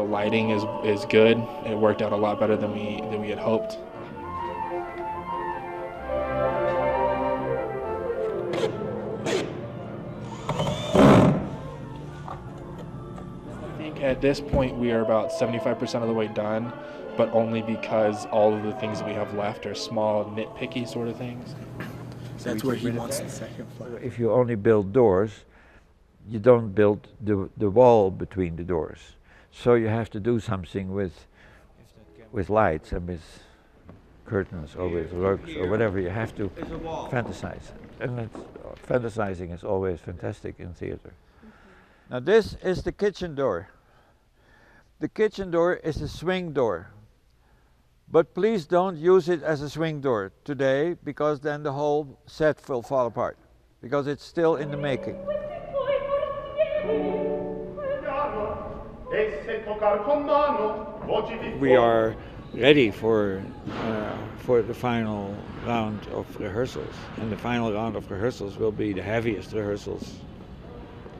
lighting is good. It worked out a lot better than we had hoped. I think at this point we are about 75% of the way done, but only because all of the things that we have left are small, nitpicky sort of things. So that's where he wants the second floor. If you only build doors, you don't build the wall between the doors. So you have to do something with lights and with curtains or with rugs or whatever. You have to fantasize. And fantasizing is always fantastic in theater. Now this is the kitchen door. The kitchen door is a swing door. But please don't use it as a swing door today, because then the whole set will fall apart, because it's still in the making. We are ready for the final round of rehearsals, and the final round of rehearsals will be the heaviest rehearsals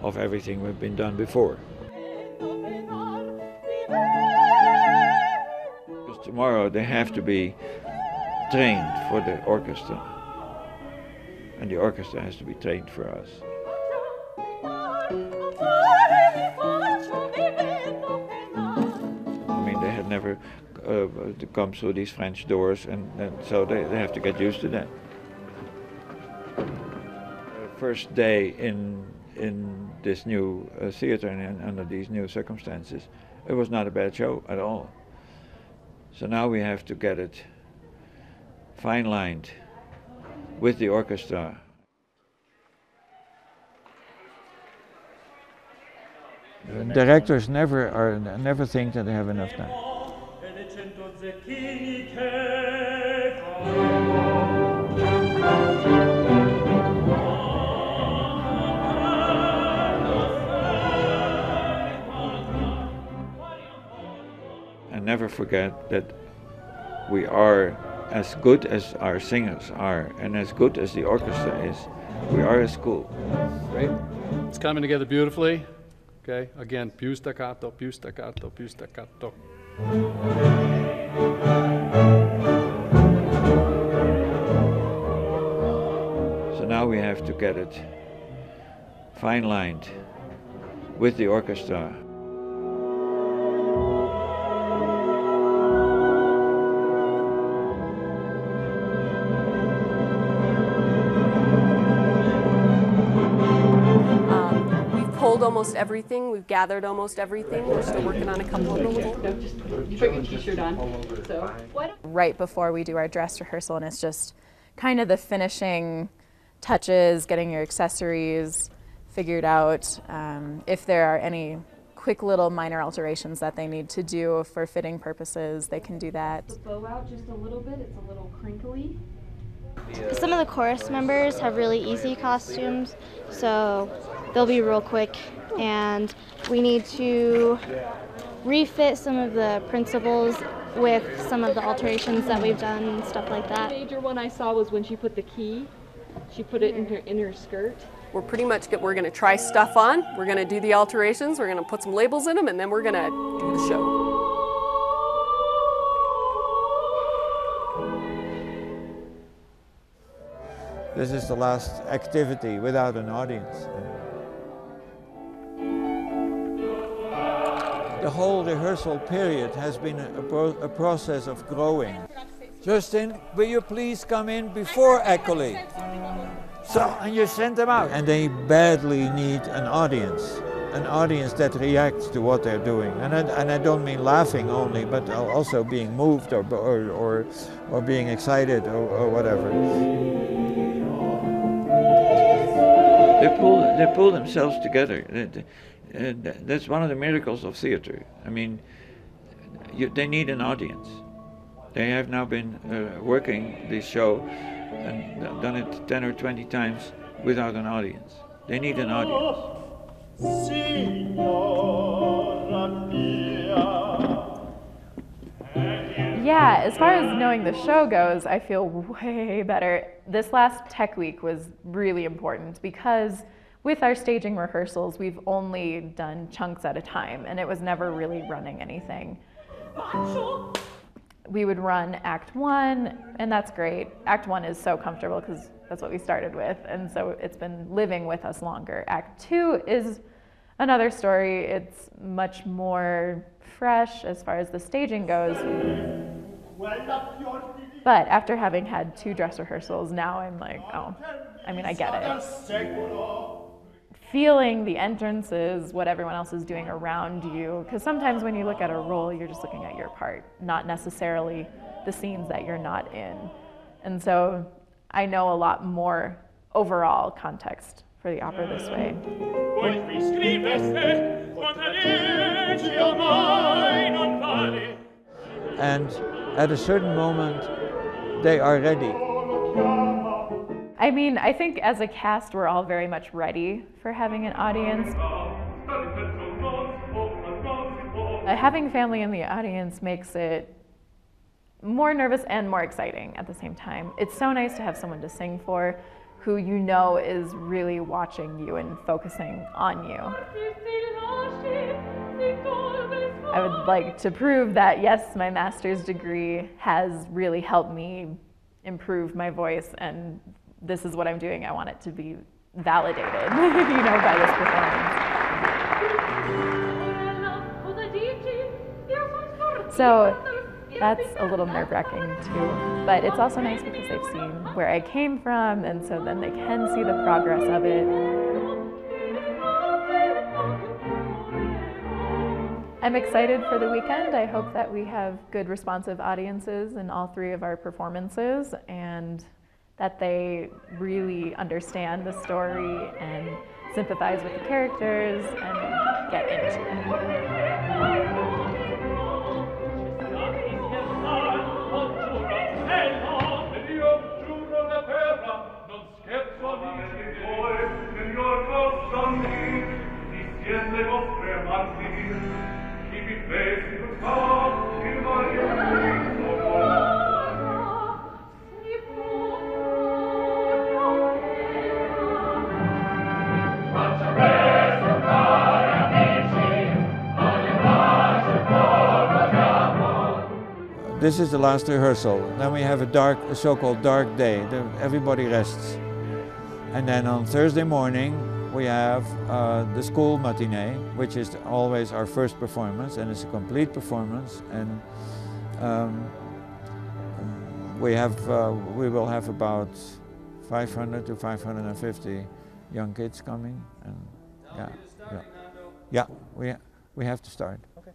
of everything we've been done before. Because tomorrow they have to be trained for the orchestra, and the orchestra has to be trained for us. I mean, they had never come through these French doors, and so they have to get used to that. First day in this new theater and under these new circumstances, it was not a bad show at all. So now we have to get it fine-lined with the orchestra. Directors never think that they have enough time. And never forget that we are as good as our singers are, and as good as the orchestra is. We are a school. Great. It's coming together beautifully. Okay, again, più staccato, più staccato, più staccato. So now we have to get it fine-lined with the orchestra. Almost everything. We've gathered almost everything. We're still working on a couple of them. No, just put your t-shirt on. So, right before we do our dress rehearsal, and it's just kind of the finishing touches, getting your accessories figured out. If there are any quick little minor alterations that they need to do for fitting purposes, they can do that. The bow out just a little bit. It's a little crinkly. Some of the chorus members have really easy costumes, so they'll be real quick, and we need to refit some of the principals with some of the alterations that we've done and stuff like that. The major one I saw was when she put the key. She put it in her skirt. We're pretty much we're going to try stuff on. We're going to do the alterations. We're going to put some labels in them, and then we're going to do the show. This is the last activity without an audience. The whole rehearsal period has been a process of growing. Justin, will you please come in before Echolly? So, and you send them out. And they badly need an audience that reacts to what they're doing. And I don't mean laughing only, but also being moved or being excited or whatever. They pull themselves together. That's one of the miracles of theater. I mean, they need an audience. They have now been working this show and done it 10 or 20 times without an audience. They need an audience. Yeah, as far as knowing the show goes, I feel way better. This last tech week was really important because with our staging rehearsals, we've only done chunks at a time, and it was never really running anything. We would run Act 1, and that's great. Act 1 is so comfortable because that's what we started with, and so it's been living with us longer. Act 2 is another story. It's much more fresh as far as the staging goes. But after having had 2 dress rehearsals, now I'm like, oh, I mean, I get it. Feeling the entrances, what everyone else is doing around you, because sometimes when you look at a role, you're just looking at your part, not necessarily the scenes that you're not in. And so I know a lot more overall context for the opera this way. And at a certain moment, they are ready. I mean, I think as a cast, we're all very much ready for having an audience. Having family in the audience makes it more nervous and more exciting at the same time. It's so nice to have someone to sing for who you know is really watching you and focusing on you. I would like to prove that, yes, my master's degree has really helped me improve my voice, and this is what I'm doing. I want it to be validated, you know, by this performance. So that's a little nerve-wracking too, but it's also nice because they've seen where I came from, and so then they can see the progress of it. I'm excited for the weekend. I hope that we have good responsive audiences in all 3 of our performances, and that they really understand the story and sympathize with the characters and get into it. This is the last rehearsal. Then we have a so-called dark day. Everybody rests. And then on Thursday morning, we have the school matinee, which is always our first performance, and it's a complete performance. And we will have about 500 to 550 young kids coming. And yeah, we have to start. Okay.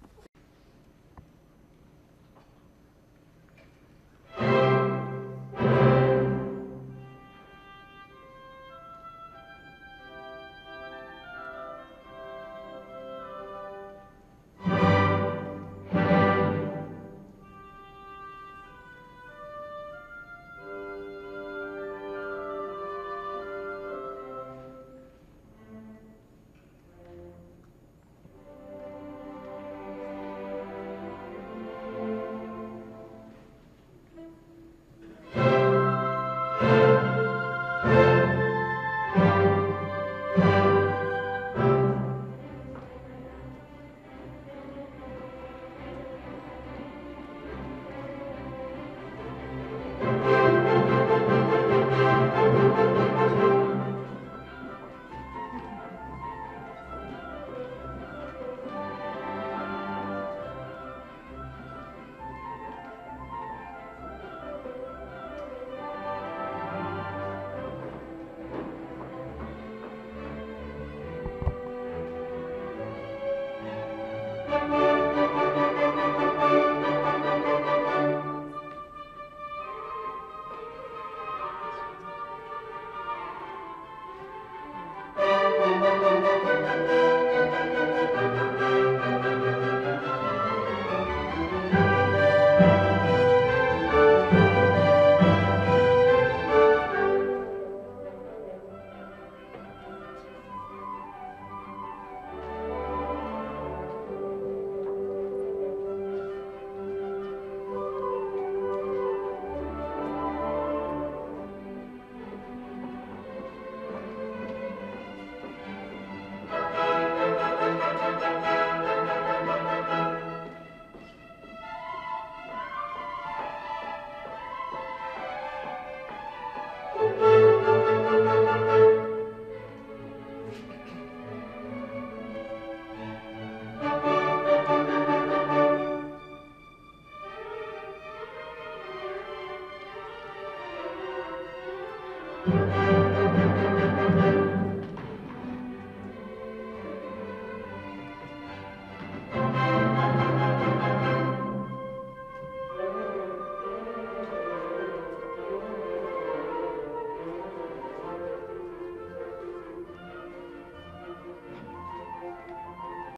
Thank you.